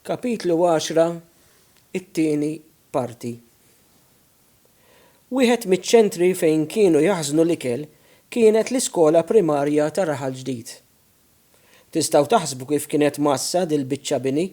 Kapitlu 10, it-tieni parti. Wieħed miċ-ċentri fejn kienu jaħżnu l-ikel kienet l-iskola primarja ta' Raħal Ġdid. Tistgħu taħsbu kif kienet massa dil-biċċa bini?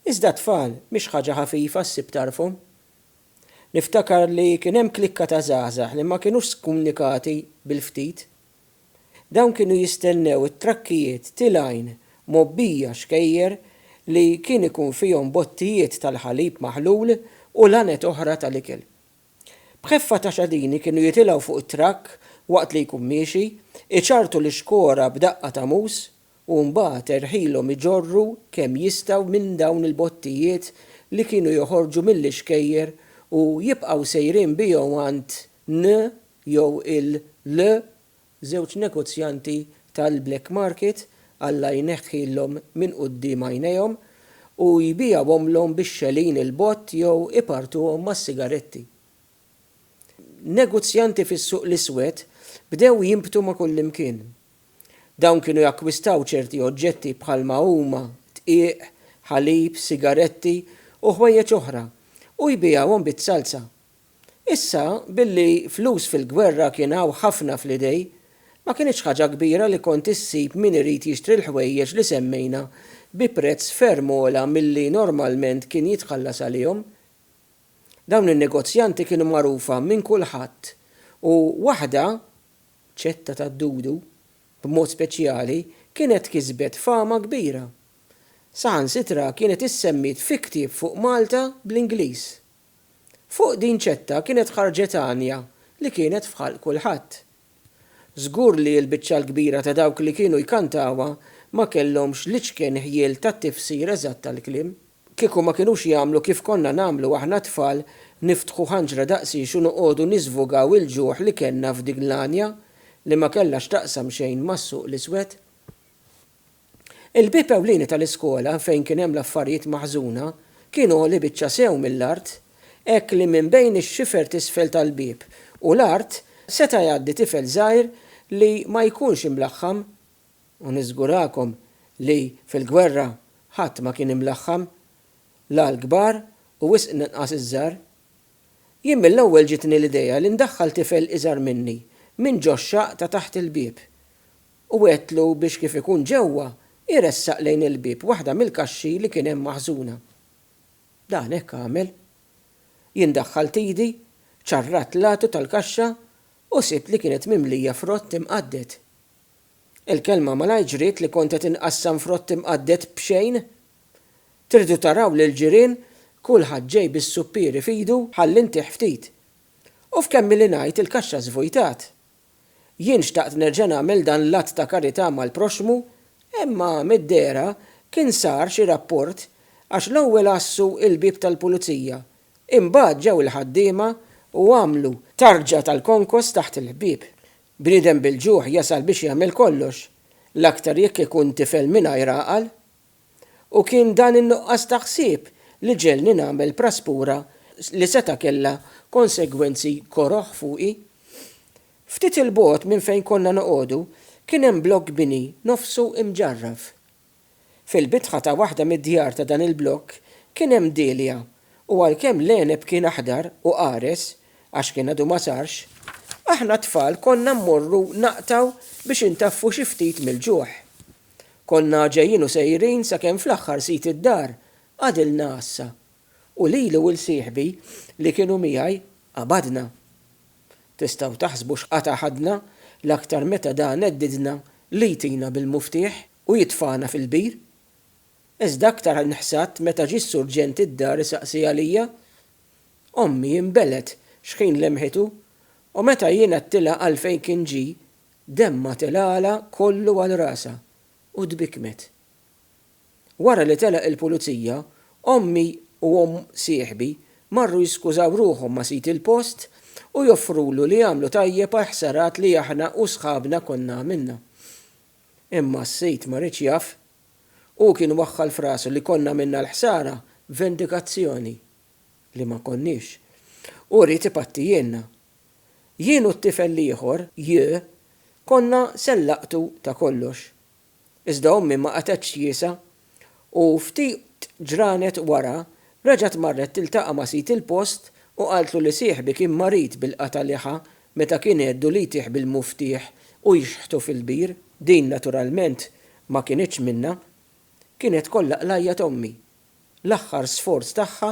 Iżda tfal mhix ħaġa ħafifa ssib tarfhom. Niftakar li kien hemm klikka ta' żgħażagħ li ma kinux skomunikati bil-ftit. Dawn kienu jistennew it-trakkijiet tilajn mobbija xkejjer li kien ikun fihom bottijiet tal-ħalib maħlul u lanet oħra tal-ikel. B'ħeffa ta' xadini kienu jitilgħu fuq it-trakk waqt li jkun miexi, iċartu l-iskora b'daqqa ta' mus u mbagħad erħilhom iġorru kemm jistgħu minn dawn il-bottijiet li kienu joħorġu mill-ixkejjer u jibqgħu sejrin bihom għand N jew il-L żewġ negozjanti tal-Black Market Alla jneħħilhom minn quddiem għajnejhom u jbijawhomlhom bix-xelin il-bott jew ipartuhom mas-sigaretti. Negozjanti fis-suq l-iswed bdew jimbtu ma' kullimkien. Dawn kienu jakkwistaw ċerti oġġetti bħalma huma tqiq, ħalib, sigaretti u ħwejjeġ oħra u jbijawhom bit-salsa. Issa billi flus fil-gwerra kien hawn ħafna fl-idej, ma kienx ħaġa kbira li kont issib min irid jixtri l-ħwejjeġ li semmejna bi prezz ferm ogħla milli normalment kien jitħallas għalihom. Dawn in-negozjanti kienu magħrufa minn kulħadd u waħda, ċetta tad-dudu, b'mod speċjali, kienet kisbet fama kbira. Saħansitra kienet issemmit fi ktieb fuq Malta bl-Ingliż. Fuq din ċetta kienet ħarġet Anja li kienet fħalq kulħadd. Żgur li l-biċċa l-kbira ta' dawk li kienu jkantawha ma kellhomx liċken ħjiel tat-tifsir eżatt tal-kliem. Kieku ma kinux jagħmlu kif konna nagħmlu aħna tfal niftħu ħanġra daqsix u noqogħdu niżvugaw il-ġuħ li kellna f'dik l-Anja li ma kellax taqsam xejn mas-suq l-iswed. Il-bib ewlieni tal-iskola fejn kien hemm l-affarijiet maħżuna kienu li biċċa sew mill-art hekk li minn bejn ix-xifer tisfel tal-bib u l-art seta' jgħaddi tifel żgħir li ma jkunx imlaħħam u niżgurakom li fil-gwerra ħadd ma kien imlaħħam la l-kbar u wisq inqas iż-żgħar. Jien mill-ewwel ġitni l-idea li ndaħħal tifel iżgħar minni minn ġo x-xaq ta' taħt il-bieb u għedtlu biex kif ikun ġewwa iressaq lejn il-bieb waħda mill-kaxxi li kien hemm maħżuna. Dan hekk għamel. Jien daħħalt idi, ċarrat latu tal-kaxxa u sibt li kienet mimlija frott imqaddet. Il-kelma ma ġriet li kont qed inqassam frott imqaddet b'xejn. Tridu taraw lil ġirien kulħadd ġej bis-suppieri f'idu ħallintih ftit. U f'kemm li ngħid il-kaxxa żvojtat. Jien xtaqt nerġa' nagħmel dan l-att ta' karità mal-proxmu, imma mid-dera kien sar xi rapport għax l-ewwel assu il-bib tal-pulizija. Imbagħad ġew il-ħaddiema u għamlu tarġa tal-konkos taħt il-ħbieb. Bniedem bil-ġuħ jasal biex jagħmel kollox, l-aktar jekk ikun tifel mingħajr għaqal. U kien dan in-nuqqas ta' ħsieb li ġelni nagħmel praspura li seta' kellha konsegwenzi koroħ fuqi. Ftit il-bogħod minn fejn konna noqogħdu kien hemm blokk bini nofsu imġarraf. Fil-bitħa ta' waħda mid-djar ta' dan il-blokk kien hemm delja u għalkemm l-għeneb kien aħdar u qares għax kien għadu ma sarx, aħna tfal konna mmorru naqtaw biex intaffu xi ftit mill-ġuħ. Konna ġejjin u sejrin sakemm fl-aħħar sit id-dar għadilna issa u lilu u l-sieħbi li kienu miegħi qabadna. Tistgħu taħsbu x'qata' ħadna l-aktar meta dan neddidna li jtina bil-muftiħ u jitfana fil-bir. Iżda aktar nħsat meta ġie s-surġent id-dar isaqsi għalija. Ommi imbelet x'ħin lemħitu u meta jien għattila għalfejn kien ġi demma tilala kollu għal rasa u dbikmet. Wara li telaq il-pulizija, ommi u sieħbi marru jiskużaw ruħhom ma' sit il-post u joffrulu li jagħmlu tajjeb ħsarat li aħna u sħabna konna minna. Imma s-sejt ma rridx jaf u kien waħħal frasu li konna minna l-ħsara vendikazzjoni li ma konniex. U rrid ipatti jenna. Jien u t-tifel ieħor, konna sellaqtu ta' kollox. Iżda ommi ma qatetx jiesa u ftit ftit ġranet wara, reġgħet marret tiltaqa' ma' sit il-post u qaltlu li sieħbi kien marit bil-qataliħa meta kien għeddu li jtieħ bil-muftiħ u jixħtu fil-bir. Din naturalment ma kienitx minna, kienet kollha qlajja Tommi. L-aħħar sforz tagħha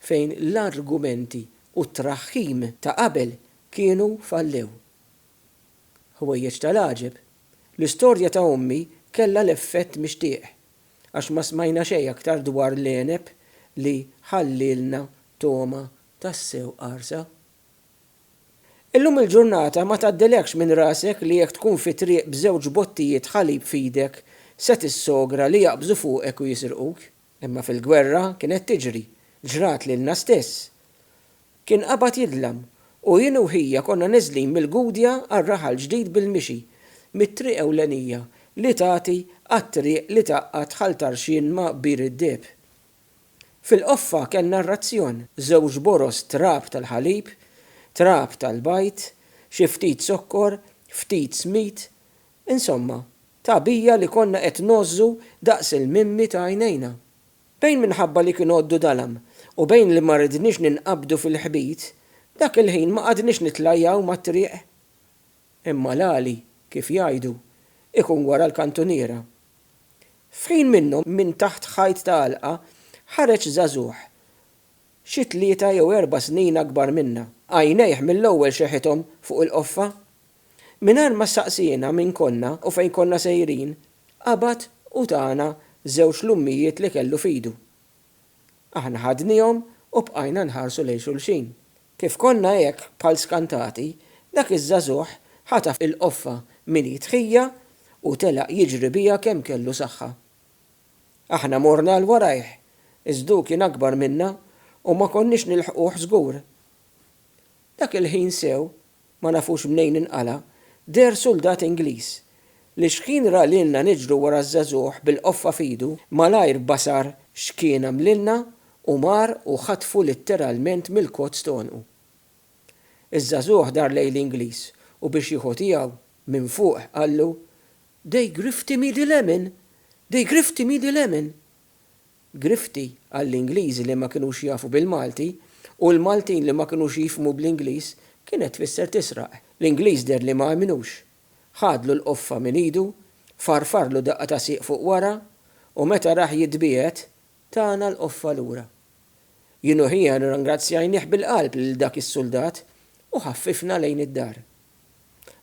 fejn l-argumenti u t-traħħim ta' qabel kienu fallew. Ħwejjeġ tal-għaġeb, l-istorja ta' Ommi kellha l-effett mixtieq għax ma smajna xejn aktar dwar l-għeneb li ħallilna toma tas-sew qarsa. Illum il-ġurnata ma tgħaddilekx minn rasek li jekk tkun fi triq b'żewġ bottijiet ħalib f'idek se tissogra li jaqbżu fuqek u jisirquk. Imma fil-gwerra kienet tiġri, ġrat lilna stess. Kien qabad jidlam u jien u ħija konna neżlin mill-gudja għar-raħal ġdid bil-mixi, mit-triq ewlenija li tagħti għat-triq li taqqad ħal tarxien ma' bir id-deb. Fil-qoffa kellna r-razzjon, żewġ boros trab tal-ħalib, trab tal-bajt, xi ftit sokkor, ftit smit, insomma, tabija li konna qed nożżu daqs il-mimmi ta' għajnejna. Bejn minħabba li kien għoddu dalam u bejn li ma ridniex ninqabdu fil-ħbit, dak il-ħin ma qadniex nitlajjaw mat-triq. Imma l-għali, kif jgħidu, ikun wara l-kantuniera. F'ħin minnhom minn taħt ħajt ta' għalqa ħareġ żagħżugħ. Xi 3 jew 4 snin akbar minna, għajnejh mill-ewwel xeħithom fuq il-qoffa. Mingħajr ma saqsina minn konna u fejn konna sejrin, qabad u tagħna żewġ lummijiet li kellu fidu. Aħna ħadnihom u bqajna nħarsu lejn xulxin. Kif konna hekk bħal skantati, dak iż-żagħżugħ ħataf il-qoffa min jitħija u telaq jiġri biha kemm kellu saħħa. Aħna morna l warajh, iżdu kien akbar minna u ma konniex nilħquh żgur. Dak il-ħin sew, ma nafux mnejn inqala, der soldat Ingliż li x'kien ra lilna niġru wara ż-żagħżugħ bil-qoffa fidu malajr basar x'kien għamlilna u mar u ħatfu litteralment mill-kot stonqu. Iż-żagħżugħ dar lejn l-Ingliż u biex jieħu tiegħu minn fuq qallu "They grifty me the lemon, they grifty me the lemon." Grifti għall-Ingliżi li ma kinux jafu bil-Malti u l-Maltin li ma kinux jifmu bl-Ingliż kienet tfisser tisraq. L-Ingliż der li ma għaminux. Ħadlu l-qoffa minn idu, farfarlu daqqa ta' siq fuq wara u meta raħ jitbiet tagħna l-qoffa lura. Jien u ħija nirringrazzjajnih bil-qalb lil dak is-soldat u ħaffifna lejn id-dar.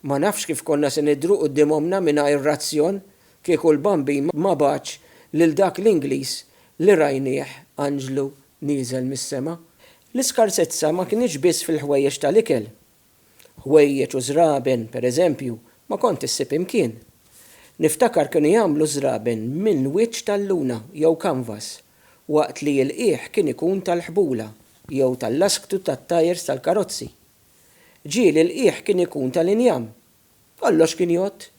Ma nafx kif konna se nidru quddiem omna mingħajr razzjon kieku l-bambi ma baċ lil dak l-Ingliż li rajnieh Anġlu nieżel mis-sema. L-iskarsezza ma kienx biss fil-ħwejjeġ tal-ikel. Ħwejjeġ u żraben, pereżempju, ma kont issib imkien. Niftakar kienu jagħmlu żraben minn wiċċ tal-luna jew kanvas, waqt li l-qiegħ kien ikun tal-ħbula jew tal-lasktu tat-tajers tal-karozzi. Ġieli l-qiegħ kien ikun tal-injam. Kollox kien jgħod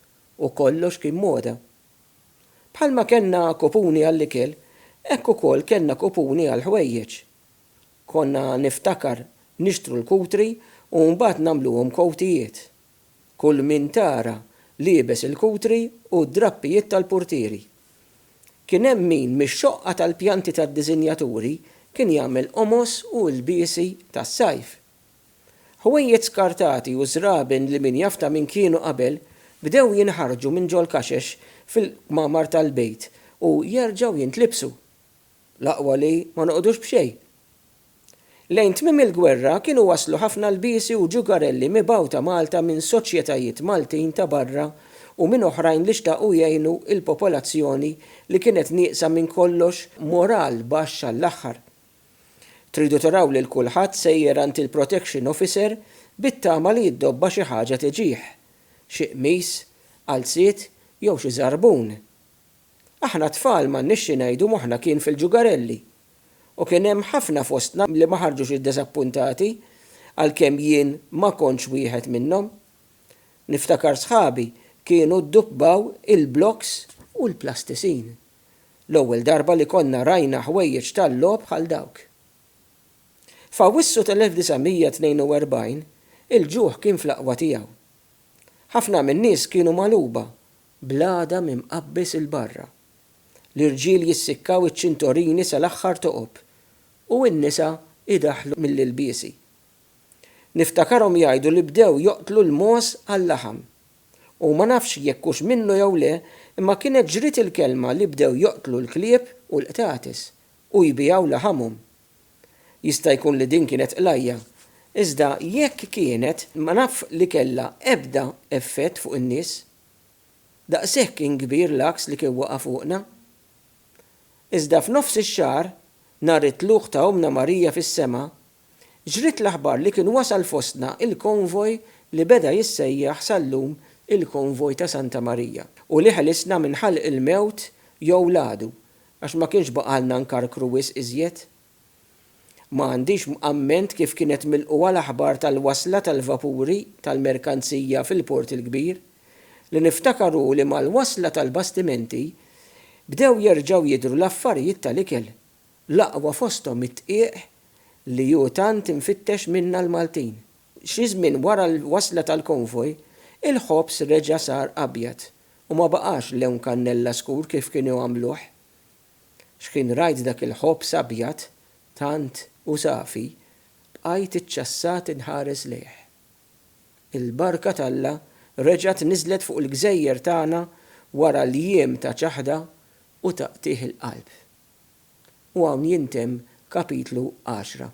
u kollox kien moda. Bħalma kellna kupuni għall-ikel, hekk ukoll kellna kupuni għall-ħwejjeġ. Konna niftakar nixtru l-kutri u mbagħad nagħmluhom kowtijiet. Kull min tara liebes il-kutri u d-drappijiet tal-purtieri. Kien hemm min mix-xoqqa tal-pjanti tad-diżinjaturi kien jagħmel qomos u l-biesi tas-sajf. Ħwejjeġ skartati u żraben li min jafta min kienu qabel bdew jinħarġu minn ġol kaxex fil-kmamar tal-bejt u jerġgħu jintlibsu. L-aqwa li ma noqgħodux b'xejn. Lejn tmiem il-gwerra kienu waslu ħafna lbiesi u ġugarelli mibgħuta Malta minn soċjetajiet Maltin ta' barra u minn oħrajn li xtaqu jgħinu il-popolazzjoni li kienet nieqsa minn kollox moral baxxa l-aħħar. Tridu taraw li l-kulħadd sejjer għand il-protection officer bit-tama li jiddobba xi ħaġa tiġih, xi qmis, qalsiet jew xi żarbun. Aħna tfal ma nixxi ngħidu moħħna kien fil-ġugarelli u kien hemm ħafna fostna li ma ħarġux iddesappuntati għalkemm jien ma kontx wieħed minnhom. Niftakar sħabi kienu ddubbaw il-bloks u l-plastisin. L-ewwel darba li konna rajna ħwejjeġ tal-logħob bħal dawk. F'Awwissu tal-1942 il-ġuħ kien fl-aqwa tiegħu. Ħafna min-nies kienu magħluba, blada mimqabbes il-barra. L-irġiel jissikkaw iċ-ċintorini sal-aħħar toqob u n-nisa idaħlu mill-ilbiesi. Niftakarhom jgħidu li bdew joqtlu l-mos għall-laħam. U ma nafx jekkux minnu jew le, imma kienet ġrit il-kelma li bdew joqtlu l-klieb u l-qtatis u jbijaw laħamhom. Jista' jkun li din kienet qlajja, iżda jekk kienet ma naf li kellha ebda effett fuq in-nies. Daqshekk kien kbir l-aks li kien waqa' fuqna. Iżda f'nofs ix-xahar, nhar it-tluq ta' Omna Marija fis-sema, ġrit l-aħbar li kien wasal fostna il-konvoj li beda jissejjaħ sal-lum il-konvoj ta' Santa Marija u li ħelisna minn ħalq il-mewt jew ladu għax ma kienx baqalna nkarkru wisq iżjed. Ma għandix amment kif kienet milquwa l-aħbar tal-wasla tal-vapuri tal-merkanzija fil-port il-kbir li niftakaru li mal-wasla tal-bastimenti bdew jerġgħu jidhru l-affarijiet tal-ikel, l-aqwa fosthom it-tqieq li ju tant infittex minna l-Maltin. Xi żmien wara l-wasla tal-konvoj, il-ħobs reġa' sar abjad u ma baqax lewn kannella skur kif kienu għamluh. X'kien rajt dak il-ħobs abjad, tant u safi, bqajt iċċassat inħares lejh. Il-barka talla reġgħet niżlet fuq il-gżejjer tagħna wara l-jiem ta' ċaħda u taqtih il-qalb. U hawn jintemm kapitlu 10.